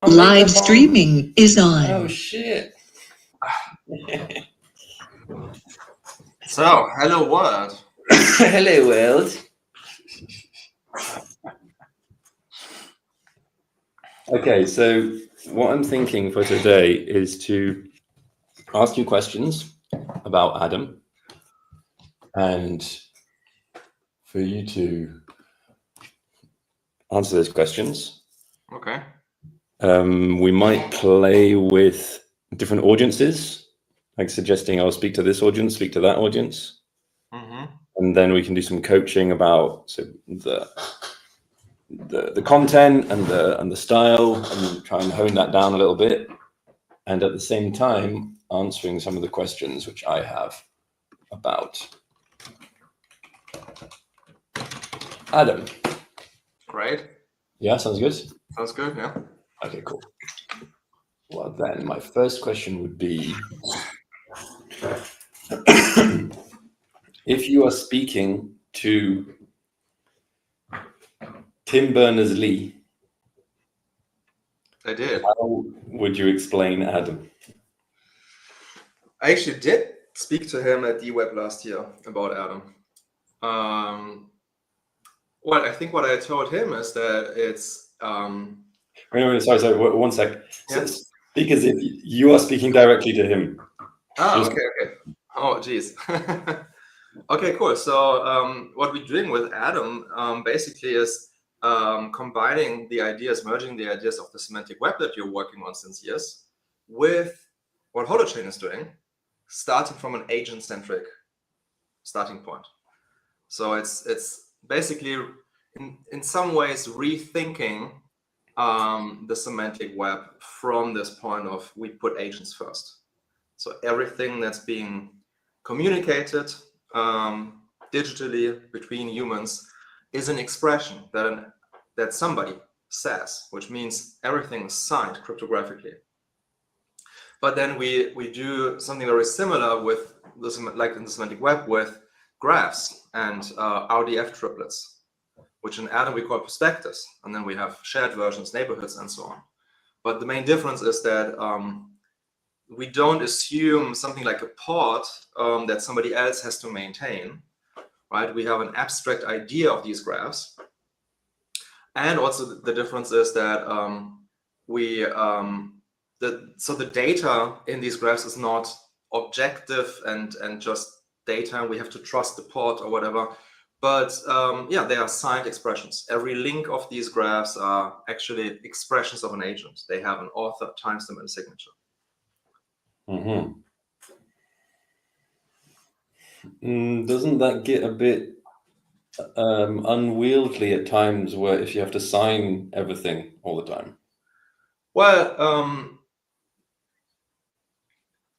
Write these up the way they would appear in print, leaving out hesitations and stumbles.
Live streaming is on. Oh shit. So, hello world. Hello world. Okay, so what I'm thinking for today is to ask you questions about Adam and for you to answer those questions. Okay. We might play with different audiences, like suggesting I'll speak to this audience, speak to that audience. Mm-hmm. And then we can do some coaching about the content and the style and try and hone that down a little bit. And at the same time, answering some of the questions which I have about Adam. Great. Yeah, sounds good? Sounds good, yeah. Okay, cool. Well, then my first question would be, if you are speaking to Tim Berners-Lee, I did. how would you explain Adam? I actually did speak to him at DWeb last year about Adam. Well, I think what I told him is that it's... Wait, sorry, 1 sec. Yeah. So speak as if you are speaking directly to him. Okay. Oh, geez. Okay, cool. So what we're doing with Adam basically is combining the ideas, merging the ideas of the semantic web that you're working on since years with what Holochain is doing, starting from an agent-centric starting point. So it's basically in some ways rethinking the semantic web from this point of we put agents first. So everything that's being communicated digitally between humans is an expression that somebody says, which means everything is signed cryptographically. But then we do something very similar with like in the semantic web with graphs and RDF triplets, which in Adam we call prospectus, and then we have shared versions, neighborhoods, and so on. But the main difference is that we don't assume something like a pod that somebody else has to maintain, right? We have an abstract idea of these graphs. And also the difference is that so the data in these graphs is not objective and just data. We have to trust the pod or whatever. But yeah, they are signed expressions. Every link of these graphs are actually expressions of an agent. They have an author, timestamp, and signature. Mm-hmm. Doesn't that get a bit unwieldy at times, where if you have to sign everything all the time? Well,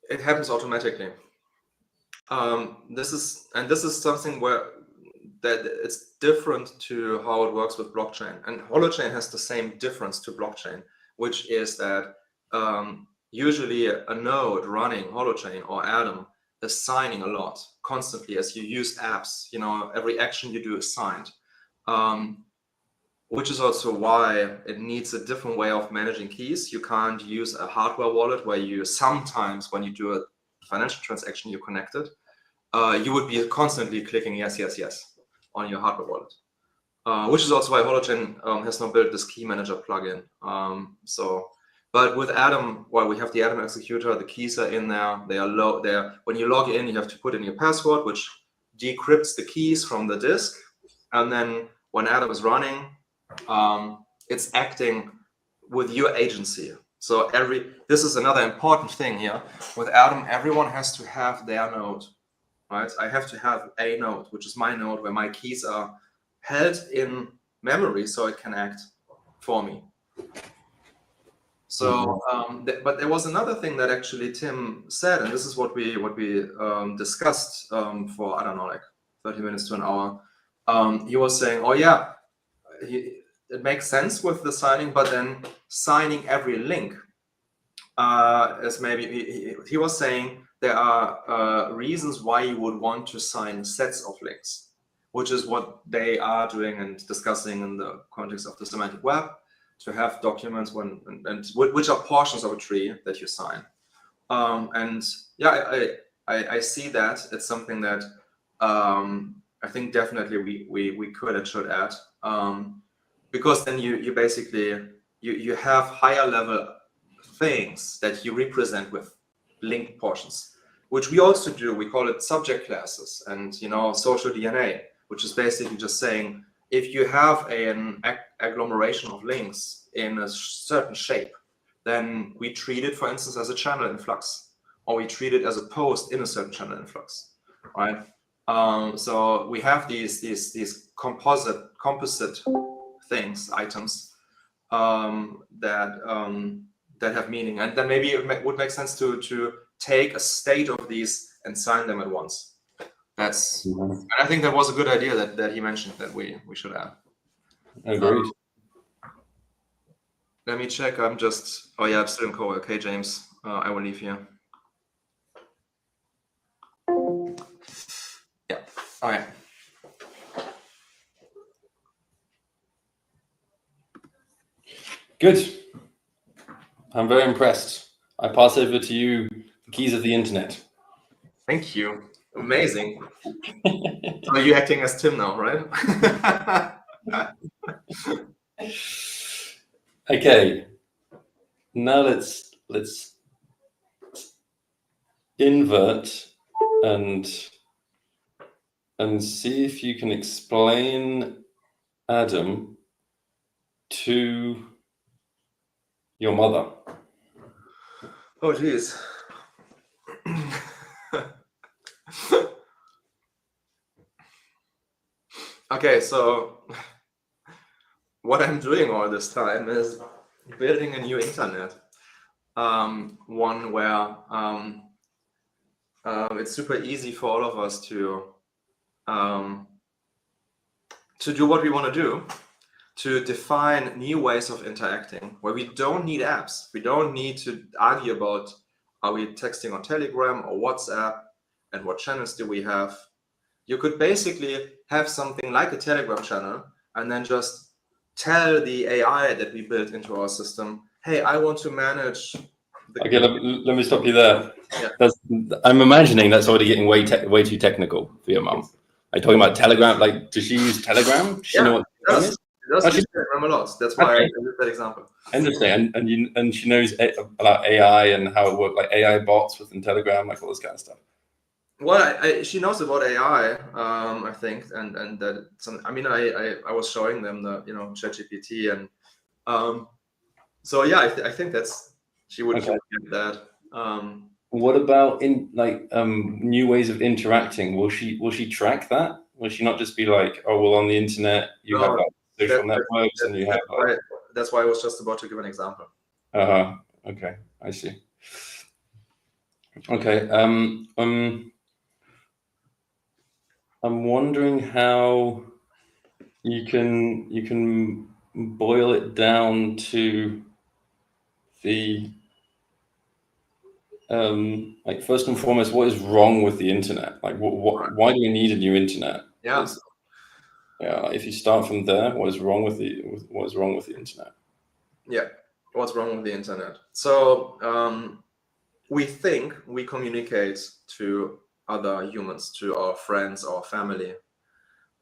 it happens automatically. This is something that it's different to how it works with blockchain, and Holochain has the same difference to blockchain, which is that usually a node running Holochain or Adam is signing a lot constantly as you use apps. You know, every action you do is signed, which is also why it needs a different way of managing keys. You can't use a hardware wallet where you sometimes, when you do a financial transaction, you connect it. You would be constantly clicking yes, yes, yes on your hardware wallet, which is also why Holochain has not built this key manager plugin. But with Adam, well, we have the Adam executor, the keys are in there. They are there. When you log in, you have to put in your password, which decrypts the keys from the disk. And then when Adam is running, it's acting with your agency. So this is another important thing here. With Adam, everyone has to have their node, right? I have to have a node, which is my node, where my keys are held in memory so it can act for me. So, but there was another thing that actually Tim said, and this is what we discussed for, I don't know, like 30 minutes to an hour. He was saying, oh yeah, it makes sense with the signing, but then signing every link is maybe, he was saying there are reasons why you would want to sign sets of links, which is what they are doing and discussing in the context of the semantic web. to have documents which are portions of a tree that you sign. And yeah, I see that it's something that I think definitely we could and should add, because then you basically you have higher level things that you represent with linked portions, which we also do. We call it subject classes, and social DNA, which is basically just saying if you have an agglomeration of links in a certain shape, then we treat it, for instance, as a channel in flux, or we treat it as a post in a certain channel in flux, right? So we have these composite things, items that have meaning, and then maybe it would make sense to take a state of these and sign them at once. And I think that was a good idea that he mentioned that we should have. Agreed. Let me check. I'm still in call. Okay, James, I will leave here. Yeah. All right. Good. I'm very impressed. I pass over to you the keys of the internet. Thank you. Amazing. Are you acting as Tim now, right? Okay. Now let's invert and see if you can explain Adam to your mother. Oh, geez. Okay, so what I'm doing all this time is building a new internet, one where it's super easy for all of us to do what we want to do, to define new ways of interacting, where we don't need apps. We don't need to argue about, are we texting on Telegram or WhatsApp, and what channels do we have? You could basically have something like a Telegram channel and then just tell the AI that we built into our system, hey, I want to manage. Okay, let me stop you there. Yeah. I'm imagining that's already getting way too technical for your mum. Are you talking about Telegram? Like, does she use Telegram? Does she know what Telegram is? She does use Telegram a lot. That's why I used that example. Interesting. And she knows about AI and how it works, like AI bots within Telegram, like all this kind of stuff. Well, she knows about AI, I think, and that I mean, I was showing them the ChatGPT, and so yeah, I think she would get that. What about new ways of interacting? Will she track that? Will she not just be like, oh, well, on the internet you have like social networks and you have like... That's why I was just about to give an example. Okay, I see. Okay. I'm wondering how you can boil it down to the like, first and foremost, what is wrong with the internet? Like, why do we need a new internet? Yeah. If you start from there, what is wrong with the internet? Yeah, what's wrong with the internet? So we think we communicate to other humans, to our friends, our family,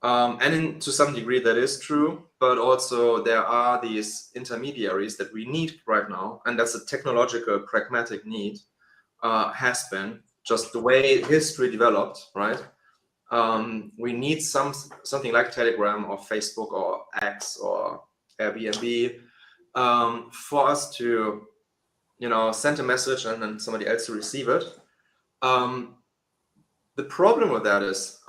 and to some degree that is true. But also there are these intermediaries that we need right now, and that's a technological, pragmatic need. Has been just the way history developed, right? We need something like Telegram or Facebook or X or Airbnb for us to, send a message and then somebody else to receive it. The problem with that is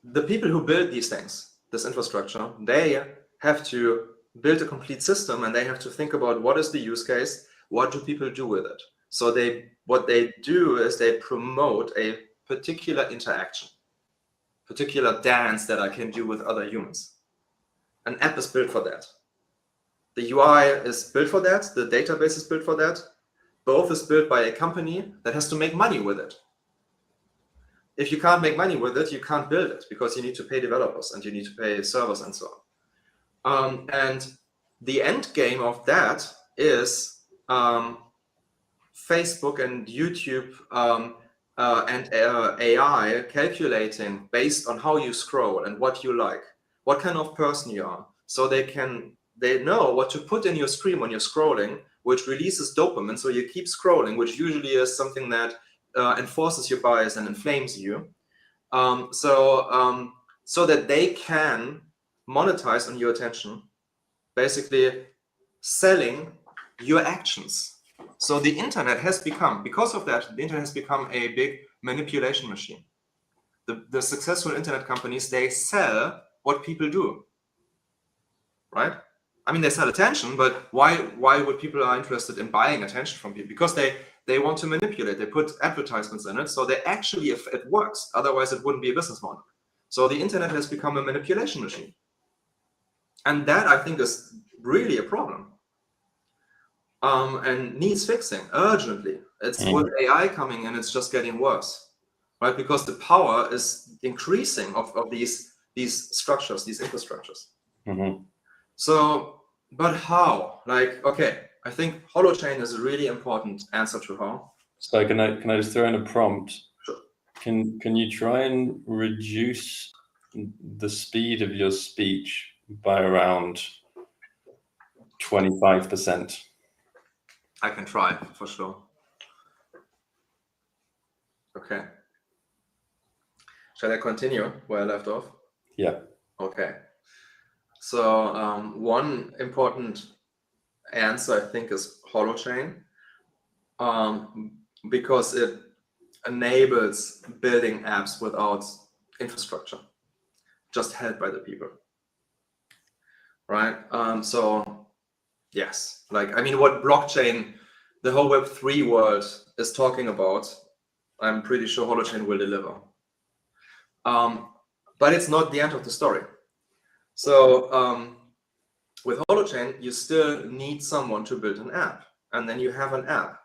the people who build these things, this infrastructure, they have to build a complete system, and they have to think about what is the use case, what do people do with it. So what they do is they promote a particular interaction, particular dance that I can do with other humans. An app is built for that. The UI is built for that. The database is built for that. Both is built by a company that has to make money with it. If you can't make money with it, you can't build it, because you need to pay developers and you need to pay servers and so on. And the end game of that is Facebook and YouTube and AI calculating based on how you scroll and what you like, what kind of person you are. So they know what to put in your stream when you're scrolling, which releases dopamine. So you keep scrolling, which usually is something that enforces your bias and inflames you. So that they can monetize on your attention, basically selling your actions. So the internet has become, because of that, the internet has become a big manipulation machine. The successful internet companies, they sell what people do, right? I mean, they sell attention, but why would people are interested in buying attention from people? Because they want to manipulate. They put advertisements in it, so they actually, if it works, otherwise it wouldn't be a business model. So the internet has become a manipulation machine. And that, I think, is really a problem. And needs fixing urgently. It's with AI coming in, it's just getting worse, right? Because the power is increasing of these structures, these infrastructures. Mm-hmm. So, but how? Like, okay, I think Holochain is a really important answer to how. So can I just throw in a prompt? Sure. Can you try and reduce the speed of your speech by around 25%? I can try for sure. Okay. Shall I continue where I left off? Yeah. Okay. So one important answer, I think, is Holochain, because it enables building apps without infrastructure, just held by the people, right? So yes, like, I mean, what blockchain, the whole Web3 world is talking about, I'm pretty sure Holochain will deliver. But it's not the end of the story. So with Holochain, you still need someone to build an app, and then you have an app.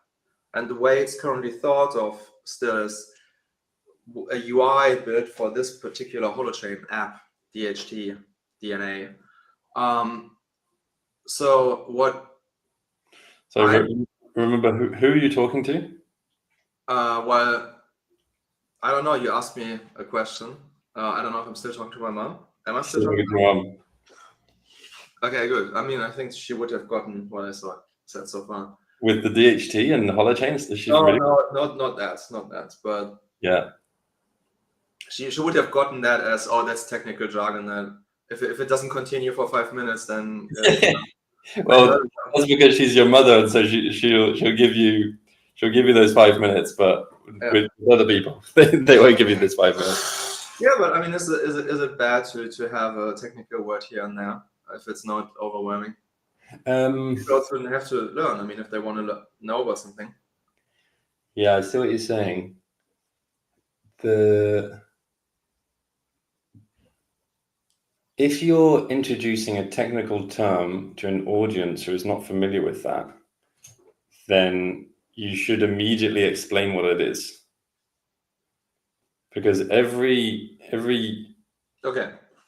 And the way it's currently thought of still is a UI built for this particular Holochain app, DHT, DNA. So remember who are you talking to? Well, I don't know. You asked me a question. I don't know if I'm still talking to my mom. Am I still talking to my mom? Okay, good. I mean, I think she would have gotten what I said so far. With the DHT and the Holochains? No, not that. But yeah, she would have gotten that as, oh, that's technical jargon. That if it doesn't continue for 5 minutes, then well, that's because she's your mother, and so she'll give you those 5 minutes. But with other people, they won't give you this 5 minutes. Yeah, but I mean, is it bad to have a technical word here and there if it's not overwhelming? People also have to learn. I mean, if they want to know about something. Yeah, I see what you're saying. If you're introducing a technical term to an audience who is not familiar with that, then you should immediately explain what it is. Because every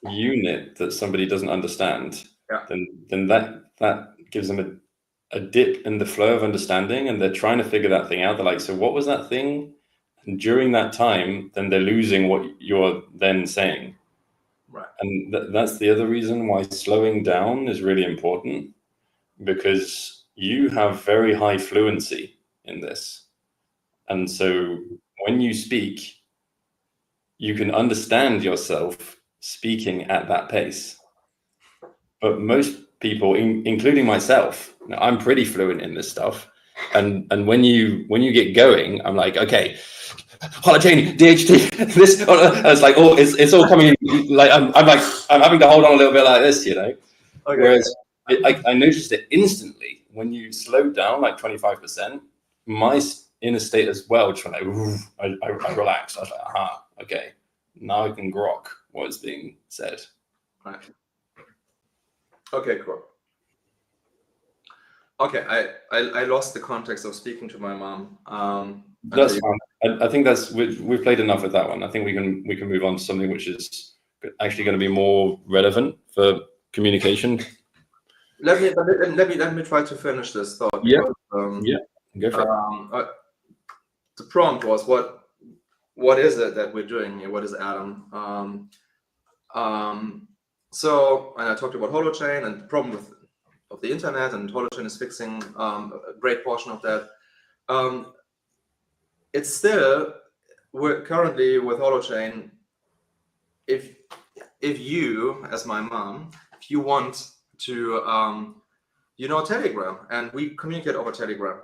unit that somebody doesn't understand, then that gives them a dip in the flow of understanding, and they're trying to figure that thing out. They're like, so what was that thing? And during that time, then they're losing what you're then saying. Right. And that's the other reason why slowing down is really important, because you have very high fluency in this. And so when you speak, you can understand yourself speaking at that pace. But most people, including myself, I'm pretty fluent in this stuff. And when you get going, I'm like, okay, Holochain, DHT, this. It's like, oh, it's all coming. Like I'm having to hold on a little bit like this, you know. Okay. Whereas I noticed it instantly when you slowed down like 25%. My inner state as well, just like, I relaxed. I was like, aha, okay, now I can grok what's being said. Right. Okay, cool. Okay, I lost the context of speaking to my mom. That's fine. I think we've played enough with that one. I think we can move on to something which is actually going to be more relevant for communication. Let me try to finish this thought. Yeah. Because, Go for it. The prompt was what is it that we're doing here? What is Atom? So, and I talked about Holochain and the problem of the internet, and Holochain is fixing a great portion of that. It's still, we're currently with Holochain, if you, as my mom, if you want to Telegram, and we communicate over Telegram,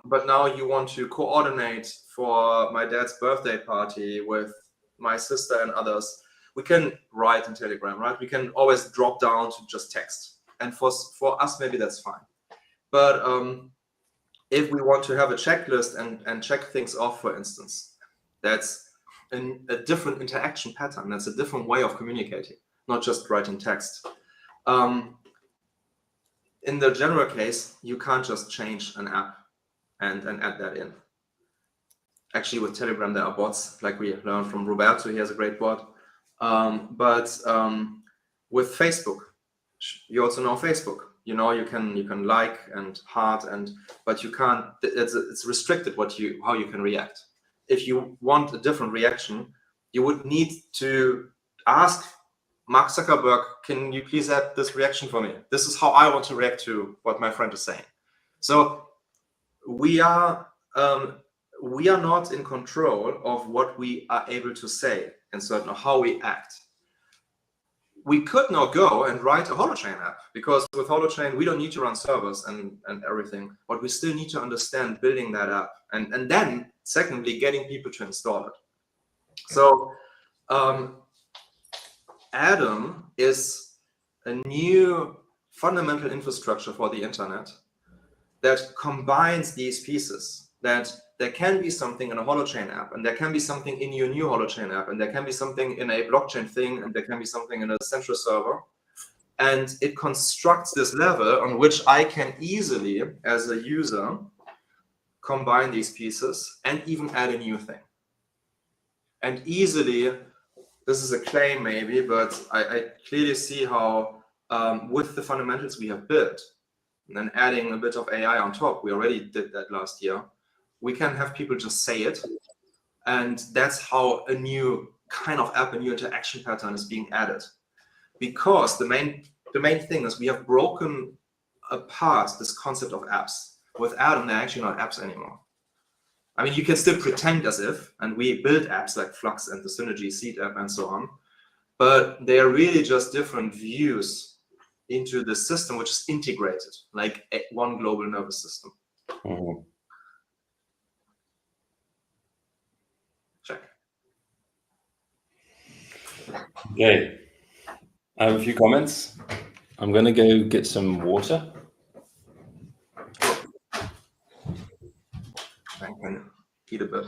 but now you want to coordinate for my dad's birthday party with my sister and others, we can write in Telegram, right? We can always drop down to just text, and for us maybe that's fine. But if we want to have a checklist and check things off, for instance, that's a different interaction pattern. That's a different way of communicating, not just writing text. In the general case, you can't just change an app and add that in. Actually, with Telegram, there are bots, like we learned from Roberto. He has a great bot. But with Facebook, you also know Facebook. You can like and heart, but you can't. It's restricted how you can react. If you want a different reaction, you would need to ask Mark Zuckerberg, can you please add this reaction for me? This is how I want to react to what my friend is saying. So we are not in control of what we are able to say and certain how we act. We could now go and write a Holochain app, because with Holochain, we don't need to run servers and everything, but we still need to understand building that app. And then, secondly, getting people to install it. So Atom is a new fundamental infrastructure for the internet that combines these pieces, that there can be something in a Holochain app, and there can be something in your new Holochain app, and there can be something in a blockchain thing, and there can be something in a central server. And it constructs this level on which I can easily, as a user, combine these pieces and even add a new thing. And easily, this is a claim maybe, but I clearly see how with the fundamentals we have built, and then adding a bit of AI on top, we already did that last year, we can have people just say it. And that's how a new kind of app, a new interaction pattern is being added. Because the main thing is we have broken apart this concept of apps. With Atom, they're actually not apps anymore. I mean, you can still pretend as if, and we build apps like Flux and the Synergy Seed app and so on, but they are really just different views into the system, which is integrated, like one global nervous system. Mm-hmm. Check. Okay, I have a few comments. I'm going to go get some water. I can eat a bit.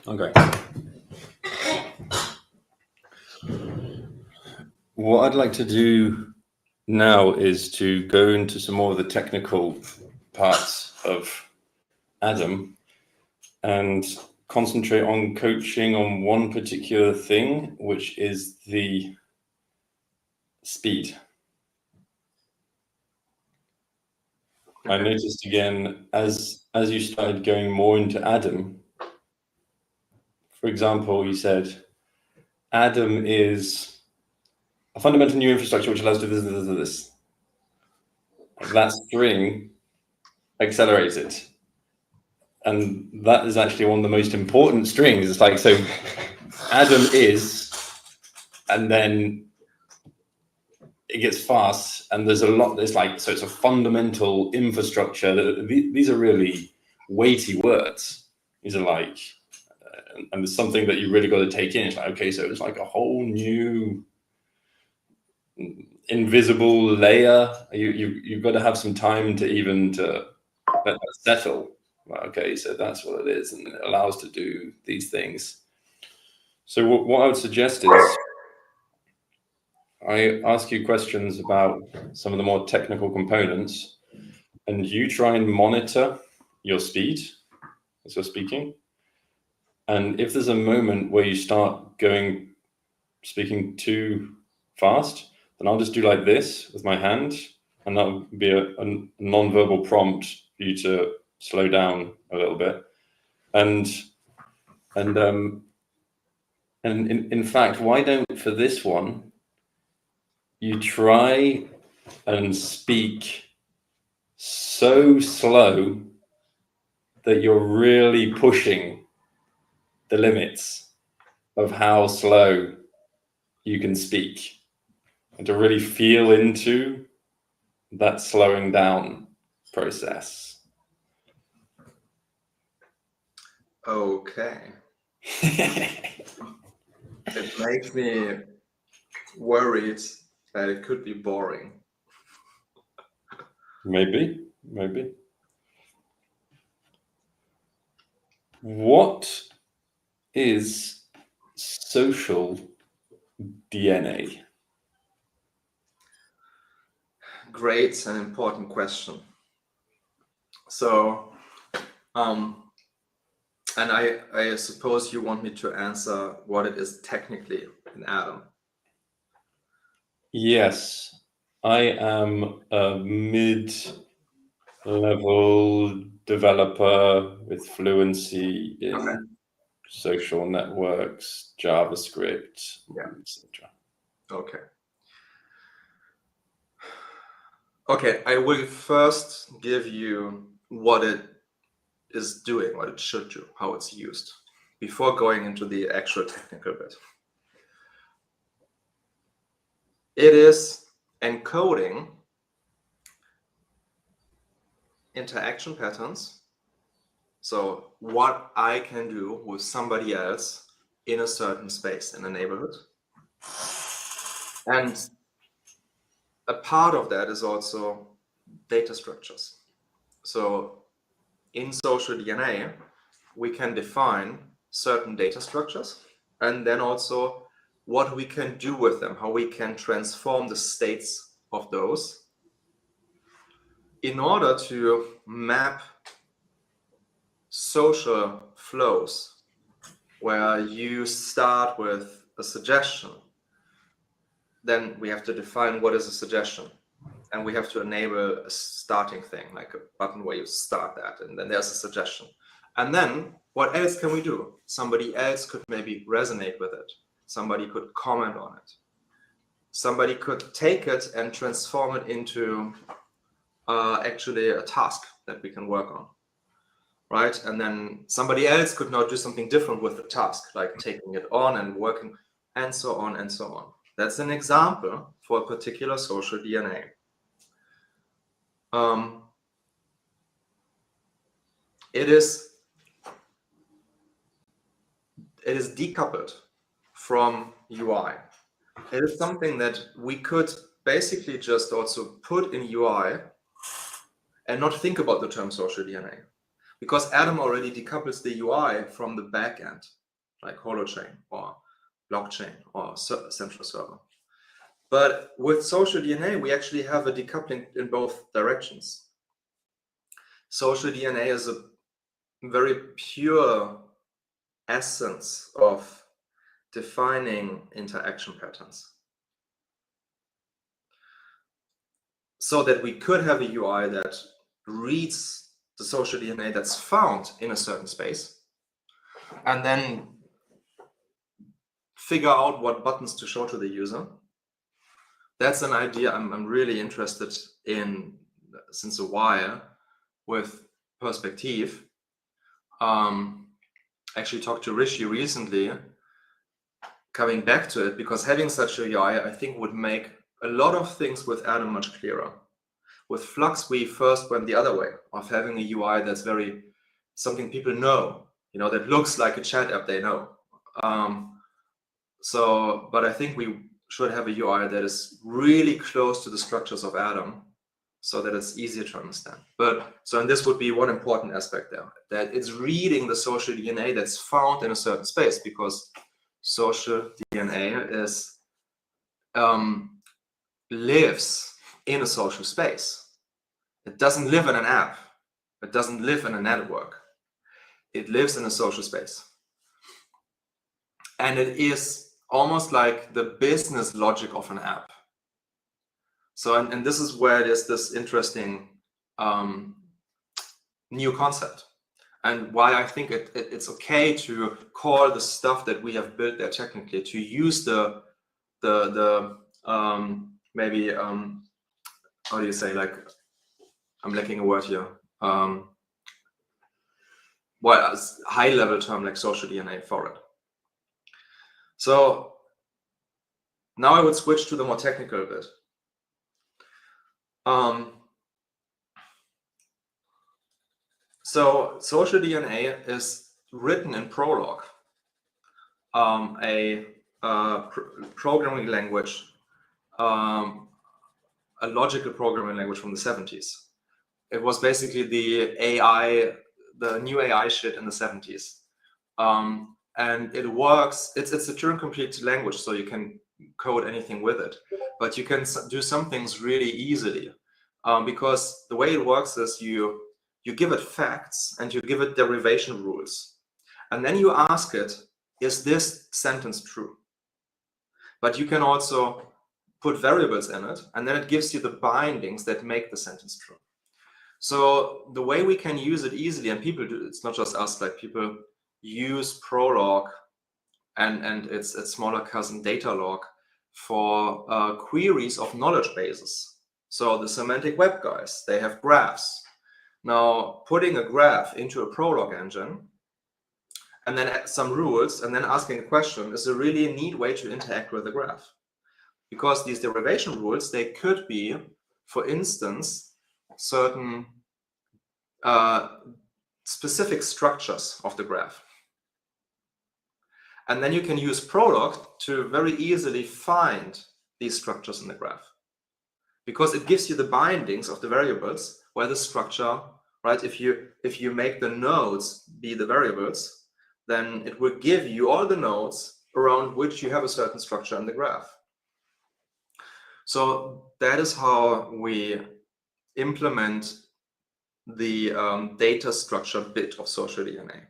Okay. What I'd like to do now is to go into some more of the technical parts of Atom and concentrate on coaching on one particular thing, which is the speed. I noticed again, as you started going more into Atom, for example, you said Atom is a fundamental new infrastructure which allows to this. That string accelerated. And that is actually one of the most important strings. It's like, so Adam is, and then it gets fast, and there's a lot, there's like, so it's a fundamental infrastructure. These are really weighty words. These are like, and it's something that you really got to take in. It's like, okay, so it's like a whole new invisible layer. You've got to have some time to even to let that settle. Okay, so that's what it is, and it allows to do these things. So what I would suggest is I ask you questions about some of the more technical components, and you try and monitor your speed as you're speaking. And if there's a moment where you start speaking too fast, then I'll just do like this with my hand, and that'll be a non-verbal prompt for you to slow down a little bit. And in fact, why don't, for this one, you try and speak so slow that you're really pushing the limits of how slow you can speak, and to really feel into that slowing down process. Okay. It makes me worried that it could be boring. Maybe. What is social DNA? Great and important question. So, and I suppose you want me to answer what it is technically in Adam. Yes, I am a mid-level developer with fluency in social networks, JavaScript, etc. Okay, I will first give you what it is doing, what it should do, how it's used, before going into the actual technical bit. It is encoding interaction patterns. So what I can do with somebody else in a certain space in a neighborhood. And a part of that is also data structures. So in social DNA, we can define certain data structures, and then also what we can do with them, how we can transform the states of those in order to map social flows, where you start with a suggestion. Then we have to define what is a suggestion, and we have to enable a starting thing, like a button where you start that, and then there's a suggestion. And then what else can we do? Somebody else could maybe resonate with it. Somebody could comment on it. Somebody could take it and transform it into actually a task that we can work on, right? And then somebody else could now do something different with the task, like taking it on and working, and so on and so on. That's an example for a particular social DNA. It is decoupled from UI. It is something that we could basically just also put in UI and not think about the term social DNA, because Adam already decouples the UI from the backend, like Holochain or blockchain or central server. But with social DNA, we actually have a decoupling in both directions. Social DNA is a very pure essence of defining interaction patterns, so that we could have a UI that reads the social DNA that's found in a certain space, and then figure out what buttons to show to the user. That's an idea I'm really interested in since a while, with perspective. Actually talked to Rishi recently, coming back to it, because having such a UI, I think, would make a lot of things with Atom much clearer. With Flux, we first went the other way of having a UI that's very something people know, that looks like a chat app they know. But I think we should have a UI that is really close to the structures of Atom, so that it's easier to understand. And this would be one important aspect there, that it's reading the social DNA that's found in a certain space, because social DNA lives in a social space. It doesn't live in an app. It doesn't live in a network. It lives in a social space. And it is almost like the business logic of an app. So, and this is where there's this interesting new concept, and why I think it's okay to call the stuff that we have built there technically, to use the maybe how do you say, like, I'm lacking a word here, high level term like social DNA for it. So now I would switch to the more technical bit. So social DNA is written in Prolog, a programming language, a logical programming language from the 70s. It was basically the new AI shit in the 70s. And it works, it's a Turing-complete language, so you can code anything with it, but you can do some things really easily, because the way it works is you give it facts and you give it derivation rules, and then you ask it, is this sentence true? But you can also put variables in it, and then it gives you the bindings that make the sentence true. So the way we can use it easily, and people do, it's not just us, like people use Prolog and its smaller cousin Datalog for queries of knowledge bases. So the semantic web guys, they have graphs. Now, putting a graph into a Prolog engine and then add some rules and then asking a question is a really neat way to interact with the graph. Because these derivation rules, they could be, for instance, certain specific structures of the graph. And then you can use Prolog to very easily find these structures in the graph, because it gives you the bindings of the variables where the structure, right? If you make the nodes be the variables, then it will give you all the nodes around which you have a certain structure in the graph. So that is how we implement the data structure bit of social DNA,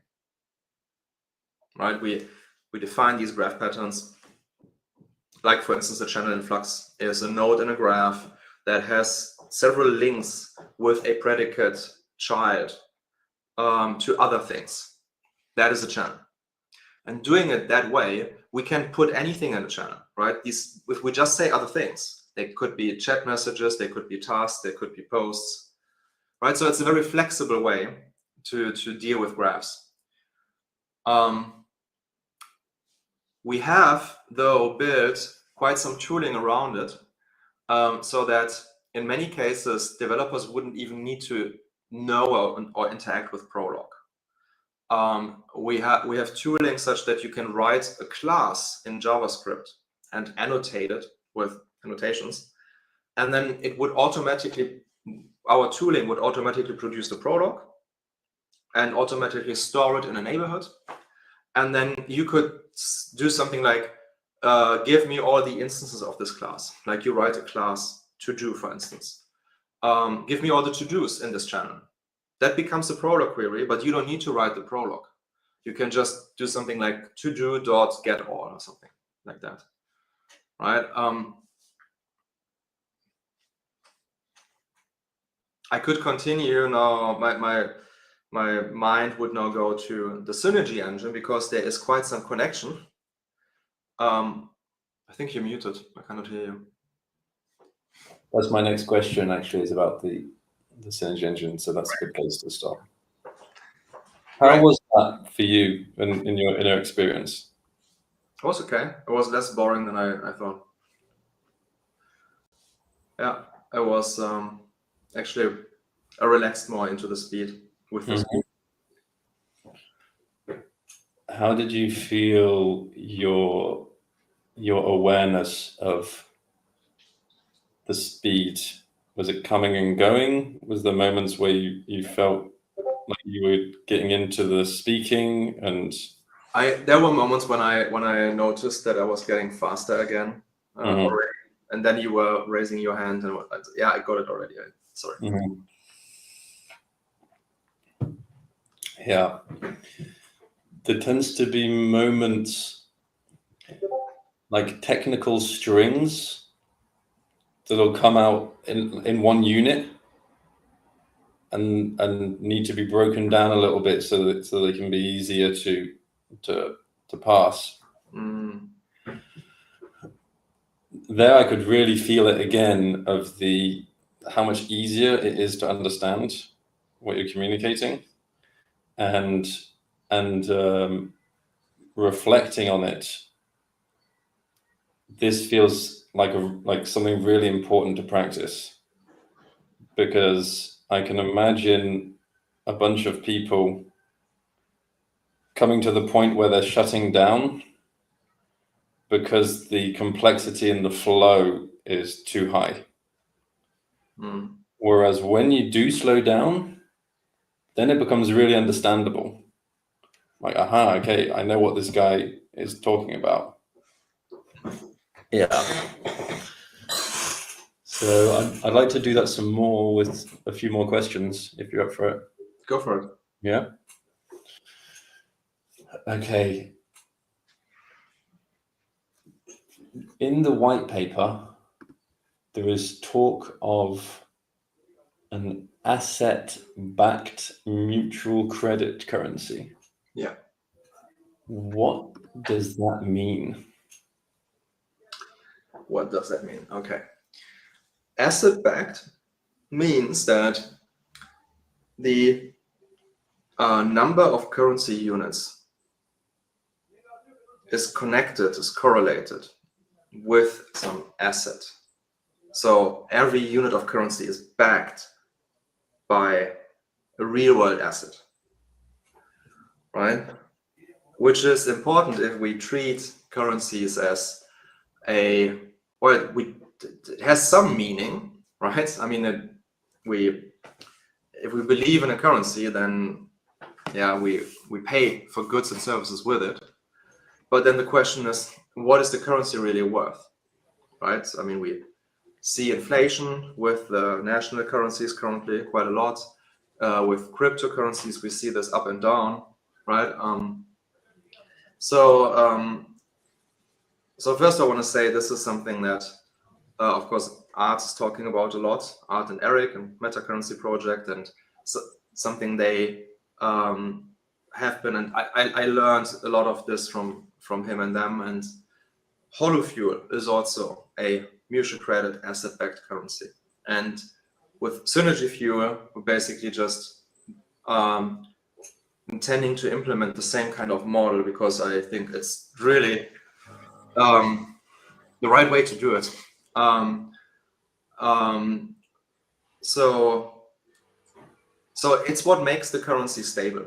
right? We define these graph patterns. Like, for instance, a channel in Flux is a node in a graph that has several links with a predicate child to other things. That is a channel. And doing it that way, we can put anything in a channel, right? If we just say other things, they could be chat messages, they could be tasks, they could be posts, right? So it's a very flexible way to deal with graphs. We have, though, built quite some tooling around it, so that in many cases, developers wouldn't even need to know or interact with Prolog. We have tooling such that you can write a class in JavaScript and annotate it with annotations, and then it would automatically, our tooling would automatically produce the Prolog and automatically store it in a neighborhood. And then you could do something like, give me all the instances of this class. Like you write a class to-do, for instance. Give me all the to-dos in this channel. That becomes a Prolog query, but you don't need to write the Prolog. You can just do something like to-do.getAll or something like that, right? I could continue now. My mind would now go to the Synergy engine, because there is quite some connection. I think you're muted. I cannot hear you. That's my next question, actually, is about the the Synergy engine. So that's a good place to start. How Right. was that for you in your experience? It was okay. It was less boring than I thought. Yeah, I was actually I relaxed more into the speed with the speed. How did you feel your awareness of the speed? Was it coming and going? Was there moments where you felt like you were getting into the speaking? And There were moments when I noticed that I was getting faster again already, and then you were raising your hand and yeah, I got it already. Sorry. Yeah, there tends to be moments like technical strings that'll come out in one unit and need to be broken down a little bit so they can be easier to pass. There I could really feel it again of how much easier it is to understand what you're communicating, and reflecting on it. This feels like something really important to practice, because I can imagine a bunch of people coming to the point where they're shutting down because the complexity and the flow is too high. Whereas when you do slow down, then it becomes really understandable. Like, aha, okay, I know what this guy is talking about. Yeah. So I'd like to do that some more with a few more questions, if you're up for it. Go for it. Yeah. Okay. In the white paper, there is talk of an asset-backed mutual credit currency. Yeah. What does that mean? What does that mean? Okay. Asset-backed means that the number of currency units is correlated with some asset. So every unit of currency is backed by a real world asset, right? Which is important if we treat currencies as it has some meaning, right? I mean, if we believe in a currency, then yeah, we pay for goods and services with it. But then the question is, what is the currency really worth, right? I mean, we see inflation with the national currencies currently quite a lot. With cryptocurrencies, we see this up and down, right? So first I want to say this is something that, of course, Art is talking about a lot, Art and Eric and Meta Currency Project, and something they have been, and I learned a lot of this from him and them. And HoloFuel is also a mutual credit asset-backed currency. And with Synergy Fuel, we're basically just intending to implement the same kind of model, because I think it's really the right way to do it. So it's what makes the currency stable,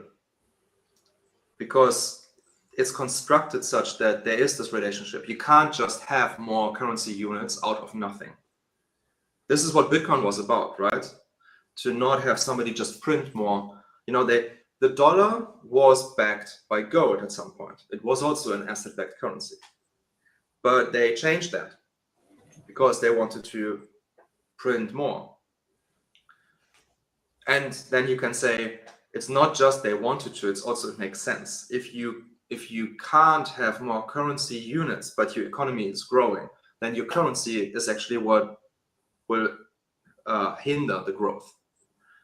because it's constructed such that there is this relationship. You can't just have more currency units out of nothing. This is what Bitcoin was about, right? To not have somebody just print more. You know, the dollar was backed by gold at some point. It was also an asset-backed currency. But they changed that because they wanted to print more. And then you can say, it's not just they wanted to, it's also it makes sense. If you can't have more currency units, but your economy is growing, then your currency is actually what will hinder the growth.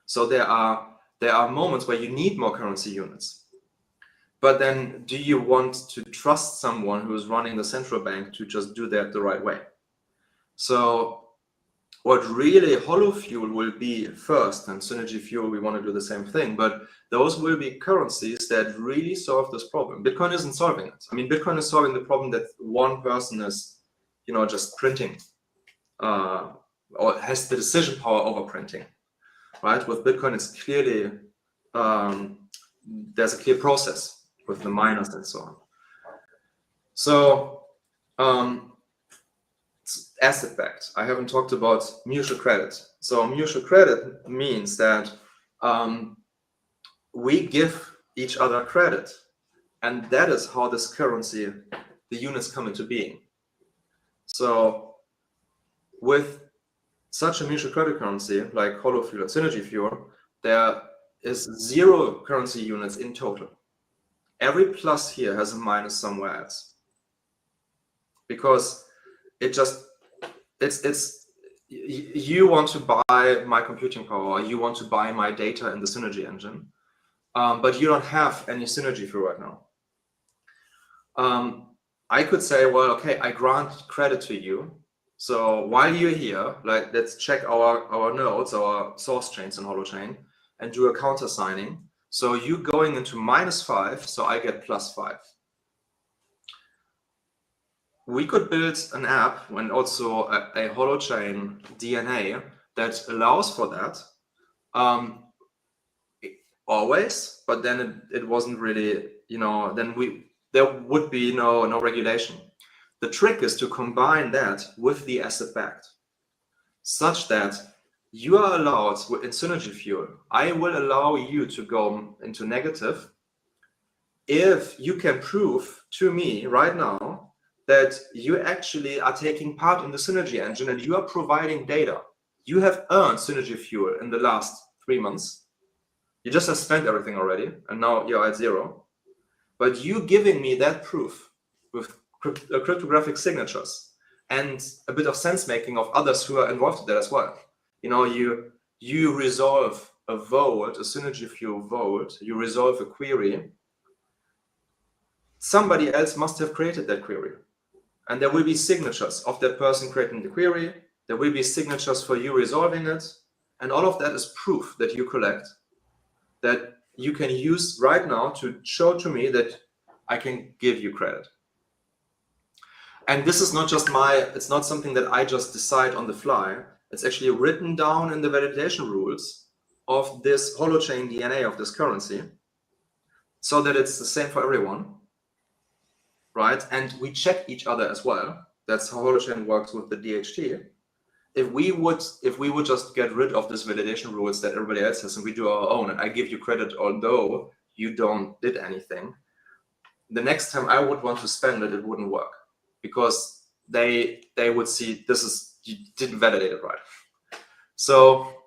So there are moments where you need more currency units. But then do you want to trust someone who is running the central bank to just do that the right way? So what really hollow fuel will be first, and Synergy Fuel, we want to do the same thing, but those will be currencies that really solve this problem. Bitcoin isn't solving it. I mean, Bitcoin is solving the problem that one person is, just printing, or has the decision power over printing, right? With Bitcoin, it's clearly, there's a clear process with the miners and so on. So, it's asset-backed. I haven't talked about mutual credit. So mutual credit means that we give each other credit, and that is how this currency, the units, come into being. So with such a mutual credit currency like Hollow Fuel and Synergy Fuel, there is 0 currency units in total. Every plus here has a minus somewhere else, because it's you want to buy my computing power, you want to buy my data in the Synergy engine, but you don't have any Synergy Fuel right now. I could say, well, okay, I grant credit to you. So while you're here, let's check our nodes, our source chains in Holochain, and do a counter signing. So you going into -5, so I get +5. We could build an app and also a Holochain DNA that allows for that always, but then it wasn't really, then there would be no regulation. The trick is to combine that with the asset-backed, such that you are allowed in Synergy Fuel. I will allow you to go into negative if you can prove to me right now that you actually are taking part in the Synergy engine and you are providing data. You have earned Synergy Fuel in the last 3 months. You just have spent everything already, and now you're at 0. But you giving me that proof with cryptographic signatures and a bit of sense making of others who are involved in that as well. You resolve a vote, a Synergy Fuel vote, you resolve a query. Somebody else must have created that query. And there will be signatures of that person creating the query. There will be signatures for you resolving it. And all of that is proof that you collect, that you can use right now to show to me that I can give you credit. And this is not just it's not something that I just decide on the fly. It's actually written down in the validation rules of this Holochain DNA of this currency, so that it's the same for everyone, right? And we check each other as well. That's how Holochain works with the DHT. If we would just get rid of this validation rules that everybody else has and we do our own, and I give you credit although you did anything, the next time I would want to spend it, it wouldn't work, because they would see you didn't validate it right. So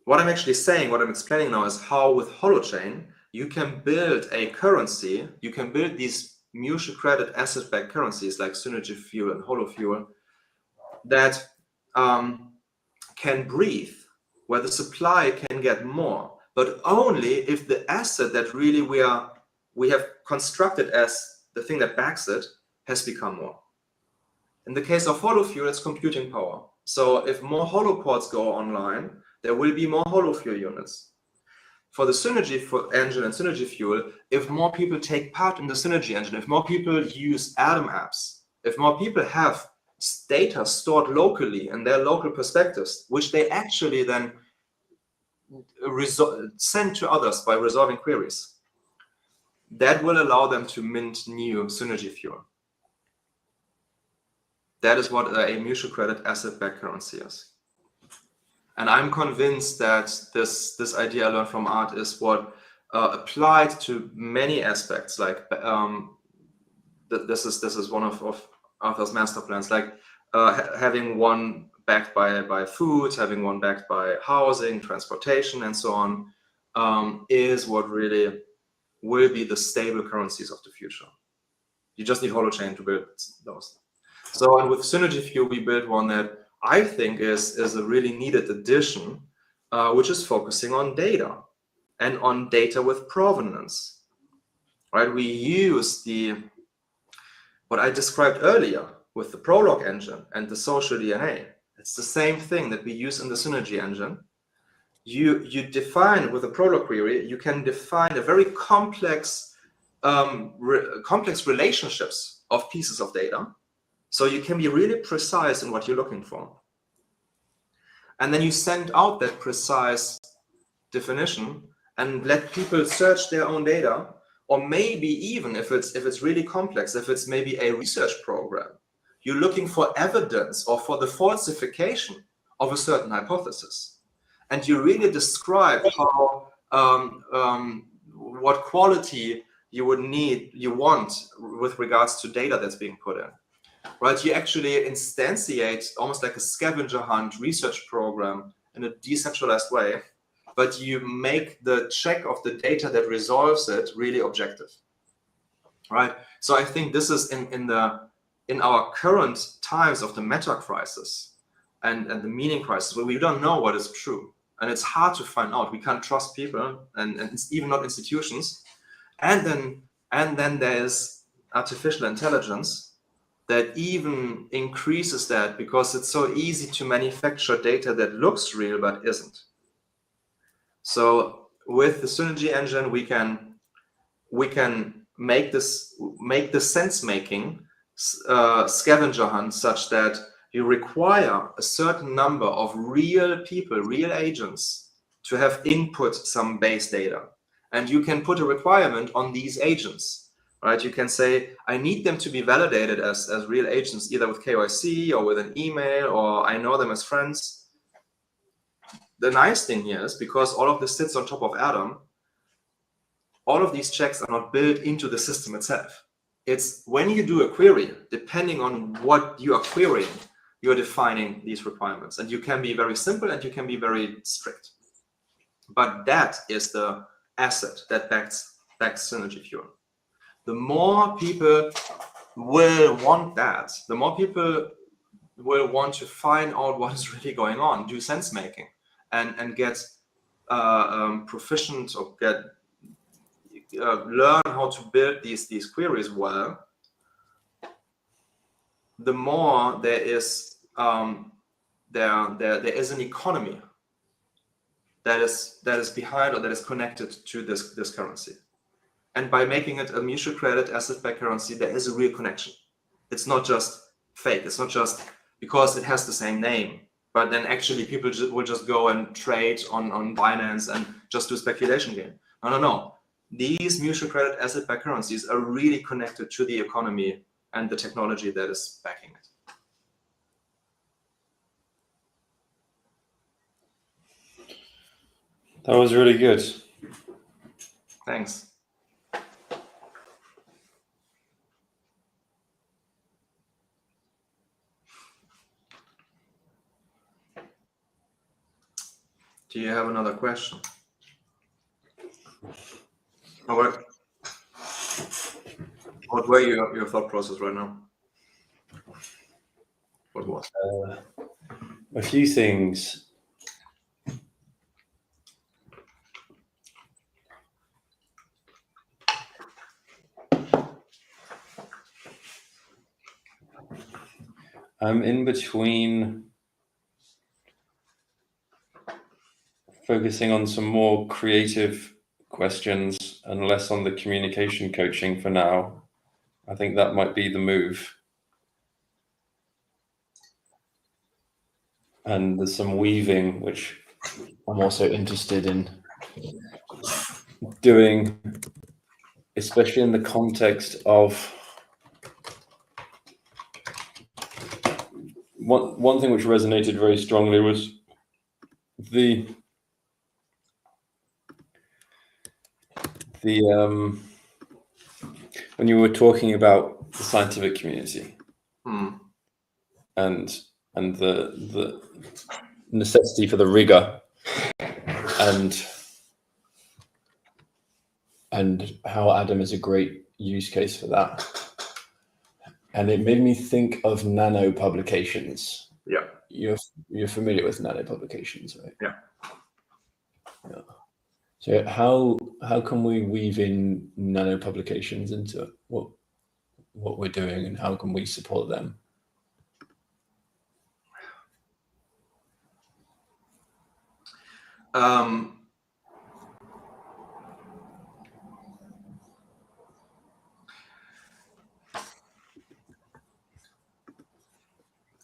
what I'm actually saying, what I'm explaining now, is how with Holochain you can build a currency, you can build these mutual credit asset-backed currencies like Synergy Fuel and Hollow Fuel that can breathe, where the supply can get more, but only if the asset that really we have constructed as the thing that backs it has become more. In the case of Hollow Fuel, it's computing power. So if more Hollow ports go online, there will be more Hollow Fuel units. For the Synergy engine and Synergy Fuel, if more people take part in the Synergy engine, if more people use Atom apps, if more people have data stored locally in their local perspectives, which they actually then send to others by resolving queries, that will allow them to mint new Synergy Fuel. That is what a mutual credit asset-backed currency is. And I'm convinced that this idea I learned from Art is what applied to many aspects. Like this is one of Arthur's master plans. Like having one backed by food, having one backed by housing, transportation, and so on, is what really will be the stable currencies of the future. You just need Holochain to build those. So, and with Synergy Fuel, we built one that I think is a really needed addition, which is focusing on data and on data with provenance, right? We use what I described earlier, with the Prolog engine and the social DNA, it's the same thing that we use in the Synergy engine. You define with a Prolog query, you can define a very complex complex relationships of pieces of data. So you can be really precise in what you're looking for. And then you send out that precise definition and let people search their own data, or maybe even if it's really complex, if it's maybe a research program, you're looking for evidence or for the falsification of a certain hypothesis. And you really describe how what quality you want with regards to data that's being put in. Right, you actually instantiate almost like a scavenger hunt research program in a decentralized way, but you make the check of the data that resolves it really objective. Right, so I think this is in our current times of the meta crisis and the meaning crisis, where we don't know what is true, and it's hard to find out. We can't trust people, and it's even not institutions. And then there's artificial intelligence that even increases that, because it's so easy to manufacture data that looks real but isn't. So with the Synergy engine, we can make the sense making scavenger hunt such that you require a certain number of real people, real agents, to have input some base data, and you can put a requirement on these agents. Right, you can say, I need them to be validated as real agents, either with KYC or with an email, or I know them as friends. The nice thing here is, because all of this sits on top of Adam, all of these checks are not built into the system itself. It's when you do a query, depending on what you are querying, you're defining these requirements. And you can be very simple and you can be very strict. But that is the asset that backs Synergy Fuel. The more people will want that, the more people will want to find out what is really going on, do sense making, and get proficient, or get learn how to build these queries well. The more there is there is an economy that is behind, or that is connected to this currency. And by making it a mutual credit asset-backed currency, there is a real connection. It's not just fake. It's not just because it has the same name, but then actually people will just go and trade on Binance and just do a speculation game. No. These mutual credit asset-backed currencies are really connected to the economy and the technology that is backing it. That was really good. Thanks. Do you have another question? What were your thought process right now? What was? A few things. I'm in between focusing on some more creative questions and less on the communication coaching for now. I think that might be the move. And there's some weaving, which I'm also interested in doing, especially in the context of one thing which resonated very strongly was when you were talking about the scientific community and the necessity for the rigor and how Adam is a great use case for that. And it made me think of nano publications. Yeah. You're familiar with nano publications, right? Yeah. So how can we weave in nano publications into what we're doing, and how can we support them?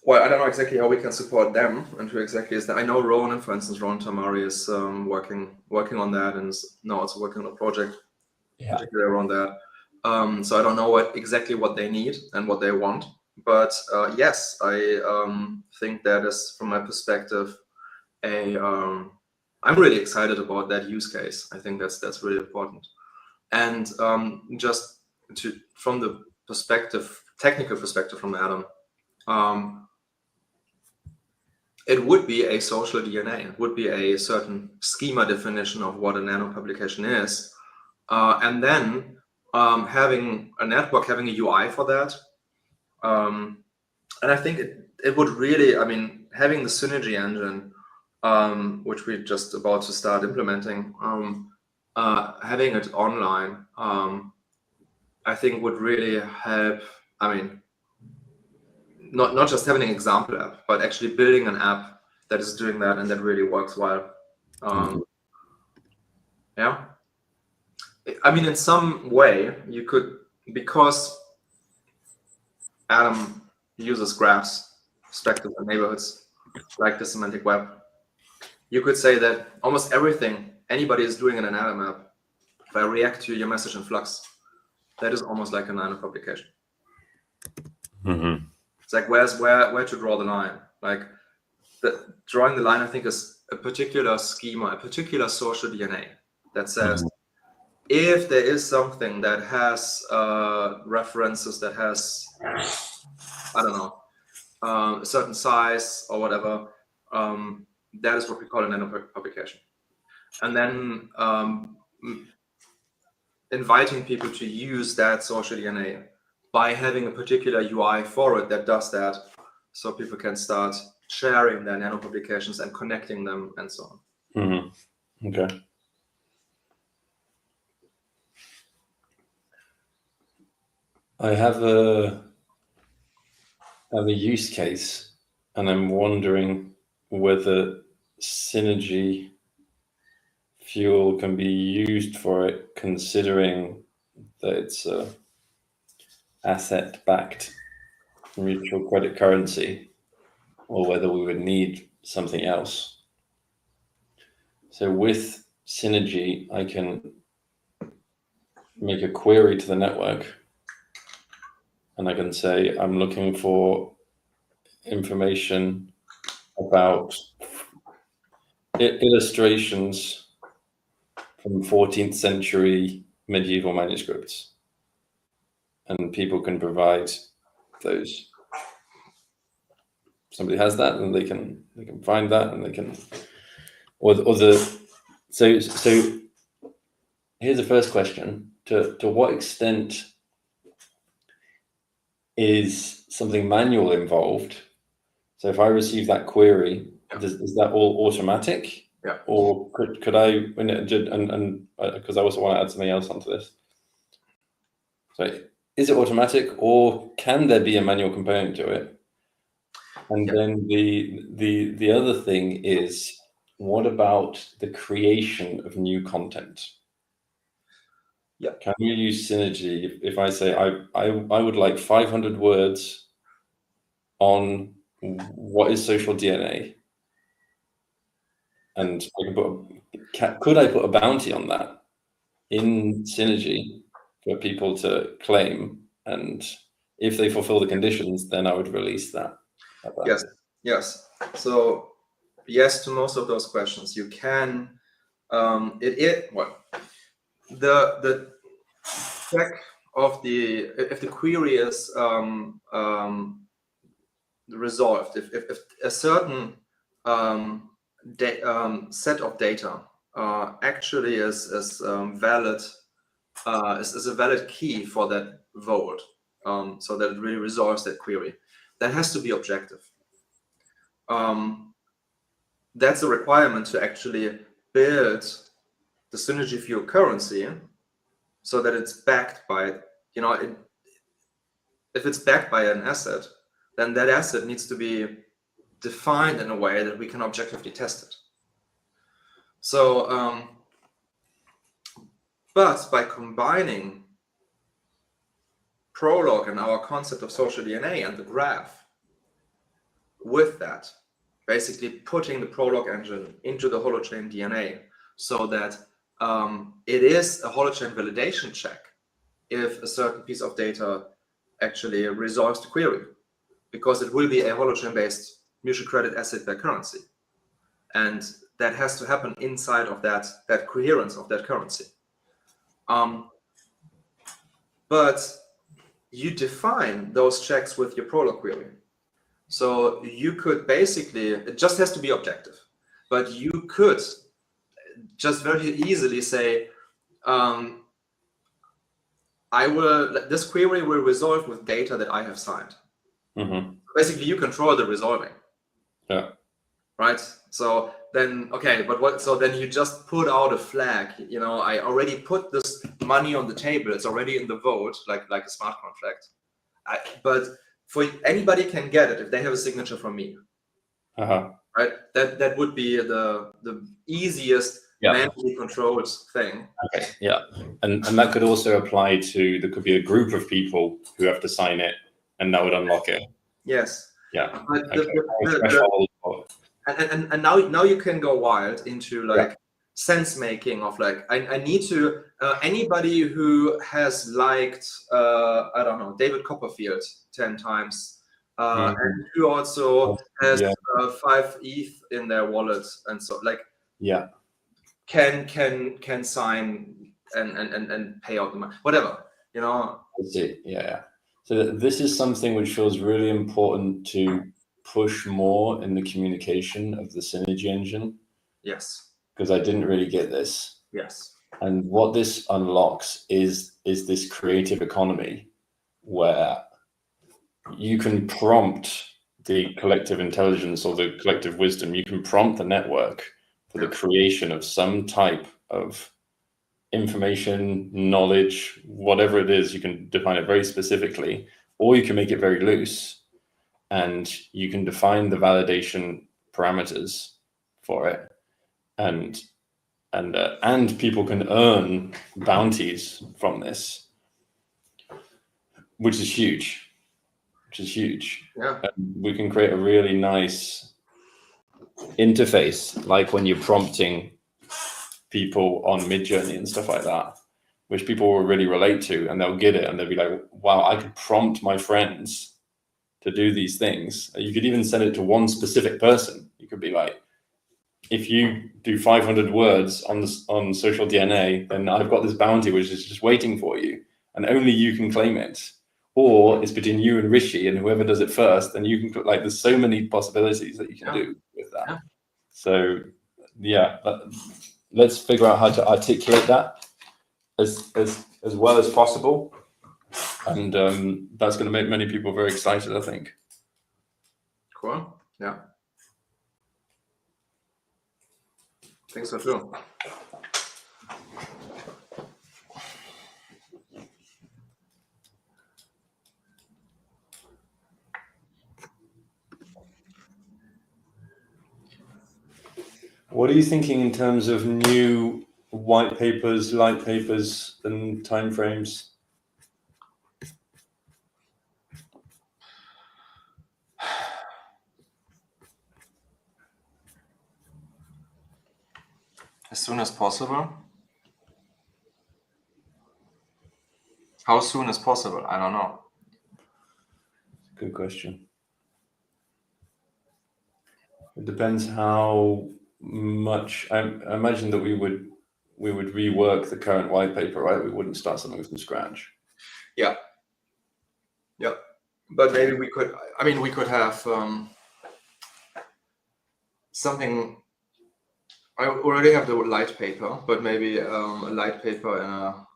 Well, I don't know exactly how we can support them and who exactly is that. I know Ronan, for instance, Ronan Tamari is working on that, and is now also working on a project particularly around that. So I don't know exactly what they need and what they want, but yes, I think that is, from my perspective, I'm really excited about that use case. I think that's really important. And just from the technical perspective from Adam, it would be a social DNA. It would be a certain schema definition of what a nano publication is. And then having a network, having a UI for that. And I think it would really, I mean, having the Synergy engine, which we're just about to start implementing, having it online, I think would really help. I mean, not just having an example app, but actually building an app that is doing that and that really works well. Yeah. I mean, in some way, you could, because Adam uses graphs, structures, and neighborhoods like the semantic web, you could say that almost everything anybody is doing in an Adam app, if I react to your message in Flux, that is almost like a nano publication. It's like where to draw the line. Like drawing the line, I think, is a particular schema, a particular social DNA that says if there is something that has references, that has, I don't know, a certain size or whatever, that is what we call a nano publication. And then inviting people to use that social DNA by having a particular UI for it that does that, so people can start sharing their nano publications and connecting them and so on. Okay. I have a use case, and I'm wondering whether Synergy Fuel can be used for it, considering that it's a asset-backed mutual credit currency, or whether we would need something else. So with Synergy, I can make a query to the network, and I can say, I'm looking for information about illustrations from 14th century medieval manuscripts. And people can provide those. Somebody has that, and they can find that, and they can, so here's the first question: to what extent is something manual involved? So if I receive that query, is that all automatic? Yeah. Or could I, and because I also want to add something else onto this. So is it automatic, or can there be a manual component to it? And then the other thing is, what about the creation of new content? Yeah. Can you use Synergy if I say I would like 500 words on what is social DNA, and I can could I put a bounty on that in Synergy for people to claim, and if they fulfill the conditions, then I would release that. Yes. So yes to most of those questions. You can the check of if the query is resolved, if a certain set of data actually is valid, is a valid key for that vault, so that it really resolves that query, that has to be objective. That's a requirement to actually build the Synergy Fuel currency, so that it's backed by, if it's backed by an asset, then that asset needs to be defined in a way that we can objectively test it. So, but by combining Prolog and our concept of social DNA and the graph with that, basically putting the Prolog engine into the holochain DNA so that it is a holochain validation check if a certain piece of data actually resolves the query, because it will be a holochain-based mutual credit asset-backed currency. And that has to happen inside of that coherence of that currency. But you define those checks with your Prolog query. So you could basically, it just has to be objective, but you could just very easily say, this query will resolve with data that I have signed. Mm-hmm. Basically, you control the resolving. Yeah. Right. So then, okay, but what? So then you just put out a flag. You know, I already put this money on the table. It's already in the vote, like a smart contract. But for anybody can get it if they have a signature from me. Uh-huh. Right. That would be the easiest manually controlled thing. Okay. Yeah. And that could also apply to, there could be a group of people who have to sign it, and that would unlock it. Yes. Yeah. But Okay. and now you can go wild into like sense making of like I need to anybody who has liked I don't know, David Copperfield 10 times and who also has 5 ETH in their wallet, and so like can sign and pay out the money, whatever, you know. That's it. Yeah. So this is something which feels really important to push more in the communication of the Synergy engine. Yes. Because I didn't really get this. Yes. And what this unlocks is this creative economy where you can prompt the collective intelligence or the collective wisdom. You can prompt the network for the creation of some type of information, knowledge, whatever it is. You can define it very specifically, or you can make it very loose, and you can define the validation parameters for it, and people can earn bounties from this, which is huge. Yeah. And we can create a really nice interface, like when you're prompting people on Midjourney and stuff like that, which people will really relate to, and they'll get it, and they'll be like, wow, I could prompt my friends to do these things. You could even send it to one specific person. You could be like, if you do 500 words on social DNA, then I've got this bounty which is just waiting for you, and only you can claim it. Or it's between you and Rishi, and whoever does it first, then you can, like, there's so many possibilities that you can do with that. Yeah. So yeah, let's figure out how to articulate that as well as possible. And that's going to make many people very excited, I think. Cool. Yeah. I think so too. What are you thinking in terms of new white papers, light papers, and timeframes? As soon as possible. How soon is possible? I don't know. Good question. It depends how much. I imagine that we would rework the current white paper, right? We wouldn't start something from scratch. Yeah. Yeah. But maybe we could. I mean, we could have something. I already have the light paper, but maybe a light paper and a.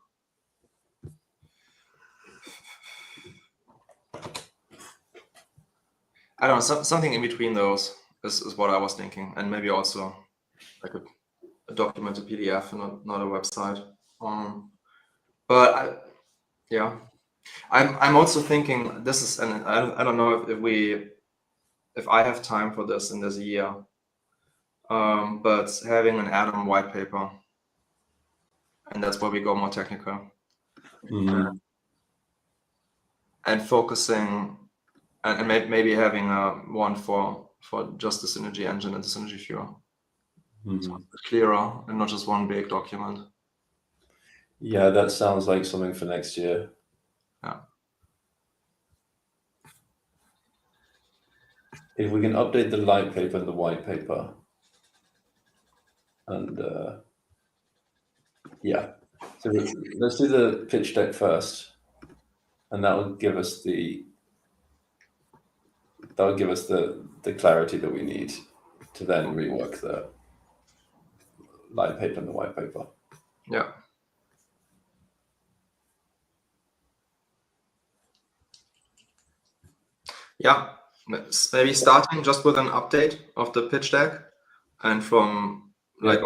I don't know, something in between those is what I was thinking, and maybe also like a documented PDF and not a website. But I'm also thinking this is, and I don't know if I have time for this in this year. but having an Atom white paper, and that's where we go more technical. And focusing, and maybe having one for just the Synergy engine and the Synergy Fuel. So it's clearer and not just one big document. Yeah, that sounds like something for next year. Yeah. If we can update the light paper and the white paper, and yeah, so let's do the pitch deck first, and that will give us the clarity that we need to then rework the light paper and the white paper. Yeah. Yeah, maybe starting just with an update of the pitch deck, and from like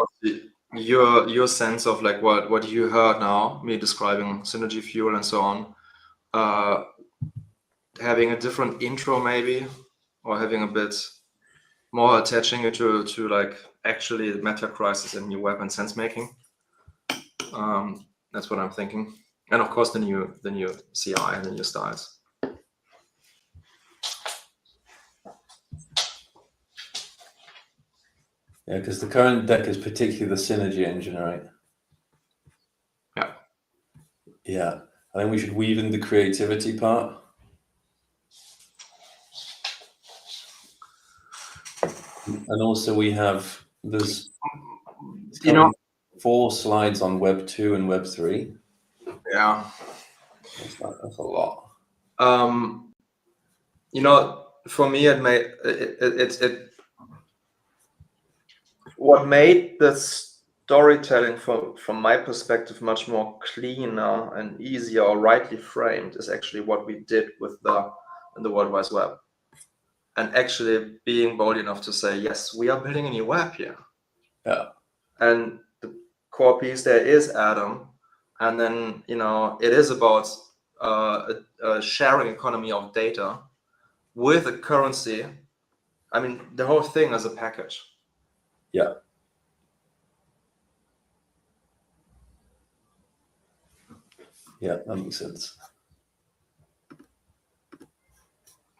your sense of like what you heard now, me describing Synergy Fuel and so on, having a different intro maybe, or having a bit more attaching it to like actually the meta crisis and new web and sense making. That's what I'm thinking, and of course the new CI and the new styles. Yeah, because the current deck is particularly the Synergy engine, right? Yeah. Yeah, I think we should weave in the creativity part. And also there's 4 slides on Web 2 and Web 3. Yeah. That's a lot. For me, what made the storytelling from my perspective much more cleaner and easier or rightly framed is actually what we did with the World Wide Web, and actually being bold enough to say, yes, we are building a new web here. Yeah. And the core piece there is Atom, and then it is about a sharing economy of data with a currency. I mean, the whole thing as a package. Yeah. Yeah, that makes sense.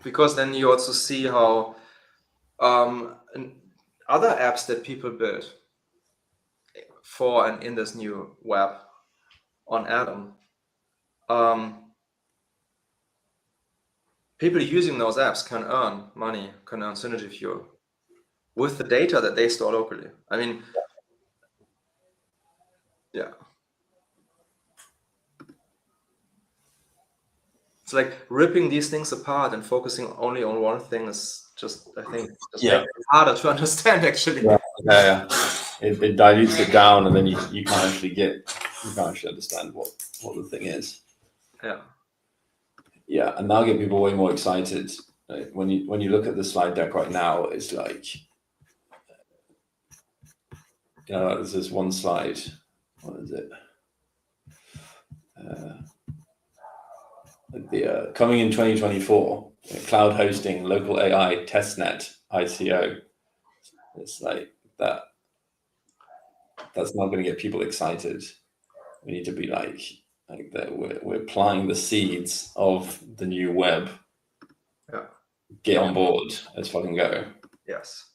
Because then you also see how other apps that people build for and in this new web on Atom, people using those apps can earn money, can earn Synergy Fuel with the data that they store locally. I mean, yeah. It's like ripping these things apart and focusing only on one thing is just, I think, makes it harder to understand actually. Yeah. It dilutes it down, and then you can't actually understand what the thing is. Yeah. Yeah, and that'll get people way more excited. When you look at the slide deck right now, it's like, there's this one slide. What is it? The coming in 2024, cloud hosting, local AI, testnet, ICO. It's like that. That's not going to get people excited. We need to be like that. We're planting the seeds of the new web. Yeah. Get on board. Let's fucking go. Yes.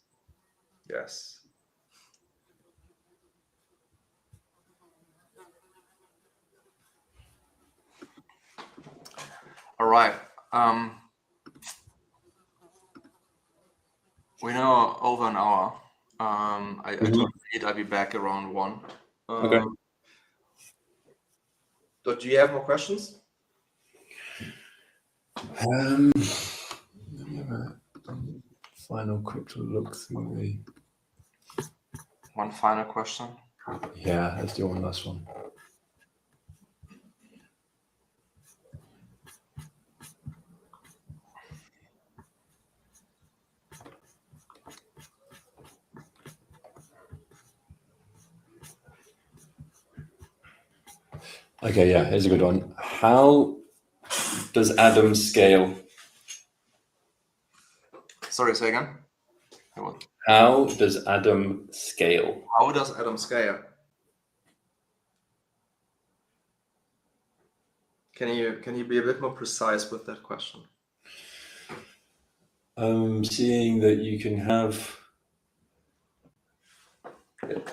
All right. We know over an hour. I told Pete I'll be back around 1. Okay. So do you have more questions? Let me have a final quick look through the. One final question. Yeah, let's do one last one. Okay, yeah, here's a good one. How does Atom scale? Sorry, say again? Come on. How does Adam scale? How does Adam scale? Can you be a bit more precise with that question? Seeing that you can have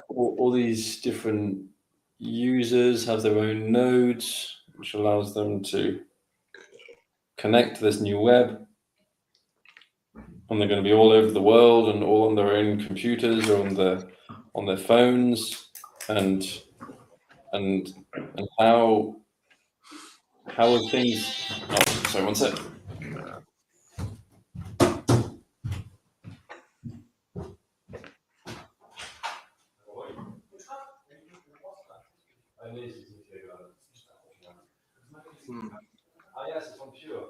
all these different users have their own nodes, which allows them to connect to this new web, and they're going to be all over the world and all on their own computers or on their phones, and how are things? Oh, sorry, one sec. Hmm. Ah, yes, it's from Pure.